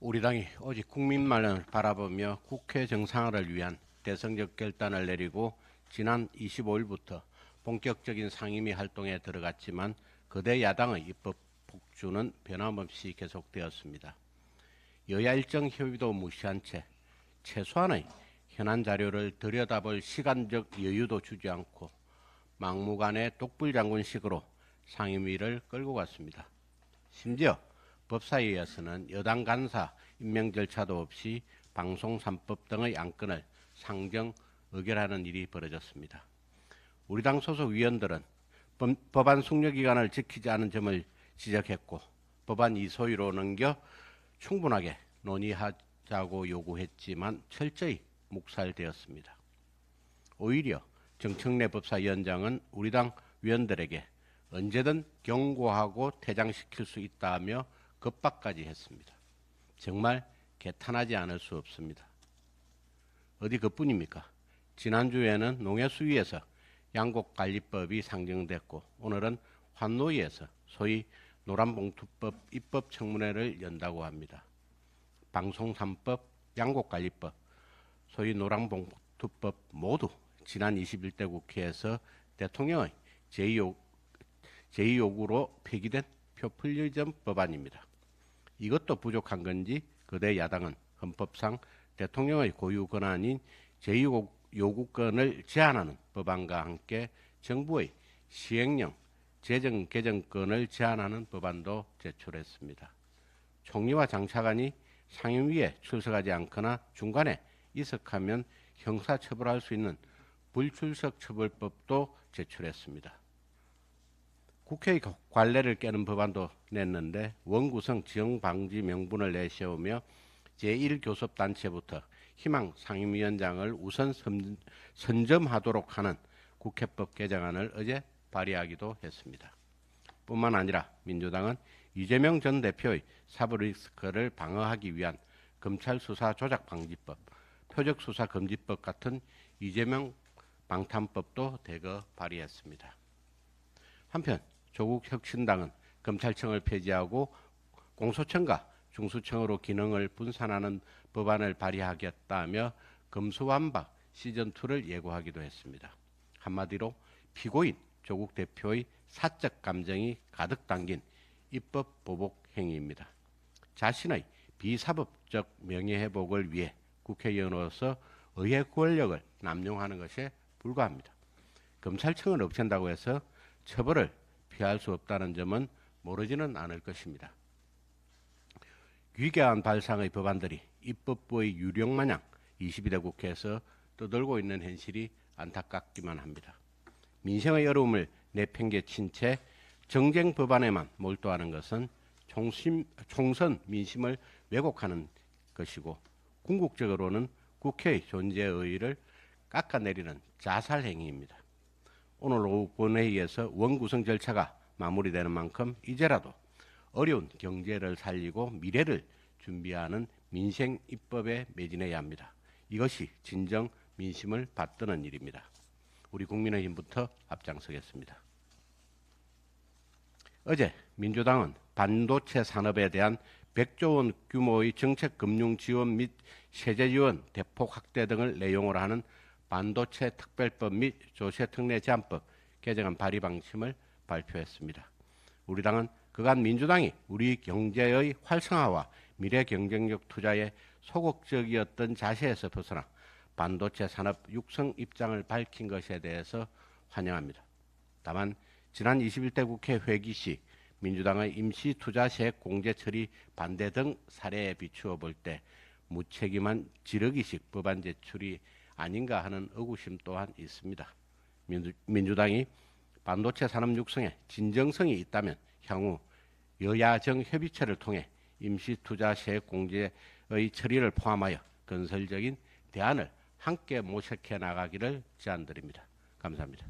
우리 당이 오직 국민만을 바라보며 국회 정상화를 위한 대성적 결단을 내리고 지난 25일부터 본격적인 상임위 활동에 들어갔지만 거대 야당의 입법 폭주는 변함없이 계속되었습니다. 여야 일정 협의도 무시한 채 최소한의 현안 자료를 들여다볼 시간적 여유도 주지 않고 막무가내 독불장군식으로 상임위를 끌고 갔습니다. 심지어 법사위에서는 여당 간사 임명 절차도 없이 방송 3법 등의 안건을 상정 의결하는 일이 벌어졌습니다. 우리 당 소속 위원들은 법안 숙려기간을 지키지 않은 점을 지적했고 법안 이소위로 넘겨 충분하게 논의하자고 요구했지만 철저히 묵살되었습니다. 오히려 정청래 법사위원장은 우리 당 위원들에게 언제든 경고하고 퇴장시킬 수 있다며 겁박까지 했습니다. 정말 개탄하지 않을 수 없습니다. 어디 그뿐입니까? 지난주에는 농해수위에서 양곡관리법이 상정됐고 오늘은 환노위에서 소위 노란봉투법 입법 청문회를 연다고 합니다. 방송 3법, 양곡관리법, 소위 노란봉투법 모두 지난 21대 국회에서 대통령의 제2요구로 폐기된 표풀리즘 법안입니다. 이것도 부족한 건지 거대 야당은 헌법상 대통령의 고유 권한인 제2요구권을 제한하는 법안과 함께 정부의 시행령 재정 개정권을 제한하는 법안도 제출했습니다. 총리와 장차관이 상임위에 출석하지 않거나 중간에 이석하면 형사처벌할 수 있는 불출석 처벌법도 제출했습니다. 국회의 관례를 깨는 법안도 냈는데 원구성 지형방지 명분을 내세우며 제1교섭단체부터 희망 상임위원장을 우선 선점하도록 하는 국회법 개정안을 어제 발의하기도 했습니다. 뿐만 아니라 민주당은 이재명 전 대표의 사법리스크를 방어하기 위한 검찰수사조작방지법, 표적수사금지법 같은 이재명 방탄법도 대거 발의했습니다. 한편 조국혁신당은 검찰청을 폐지하고 공소청과 중수청으로 기능을 분산하는 법안을 발의하겠다며 검수완박 시즌2를 예고하기도 했습니다. 한마디로 피고인 조국 대표의 사적 감정이 가득 담긴 입법 보복 행위입니다. 자신의 비사법적 명예회복을 위해 국회의원으로서 의회 권력을 남용하는 것에 불과합니다. 검찰청을 없앤다고 해서 처벌을 피할 수 없다는 점은 모르지는 않을 것입니다. 위계한 발상의 법안들이 입법부의 유령마냥 22대 국회에서 떠돌고 있는 현실이 안타깝기만 합니다. 민생의 어려움을 내팽개친 채 정쟁 법안에만 몰두하는 것은 총선 민심을 왜곡하는 것이고 궁극적으로는 국회의 존재의 의의를 깎아내리는 자살 행위입니다. 오늘 오후 본회의에서 원구성 절차가 마무리되는 만큼 이제라도 어려운 경제를 살리고 미래를 준비하는 민생 입법에 매진해야 합니다. 이것이 진정 민심을 받드는 일입니다. 우리 국민의힘부터 앞장서겠습니다. 어제 민주당은 반도체 산업에 대한 100조 원 규모의 정책 금융 지원 및 세제 지원 대폭 확대 등을 내용으로 하는 반도체 특별법 및 조세 특례 제한법 개정안 발의 방침을 발표했습니다. 우리 당은 그간 민주당이 우리 경제의 활성화와 미래 경쟁력 투자에 소극적이었던 자세에서 벗어나 반도체 산업 육성 입장을 밝힌 것에 대해서 환영합니다. 다만 지난 21대 국회 회기 시 민주당의 임시 투자 세액 공제 처리 반대 등 사례에 비추어 볼 때 무책임한 지르기식 법안 제출이 아닌가 하는 의구심 또한 있습니다. 민주당이 반도체 산업 육성에 진정성이 있다면 향후 여야정 협의체를 통해 임시 투자 세액 공제의 처리를 포함하여 건설적인 대안을 함께 모색해 나가기를 제안드립니다. 감사합니다.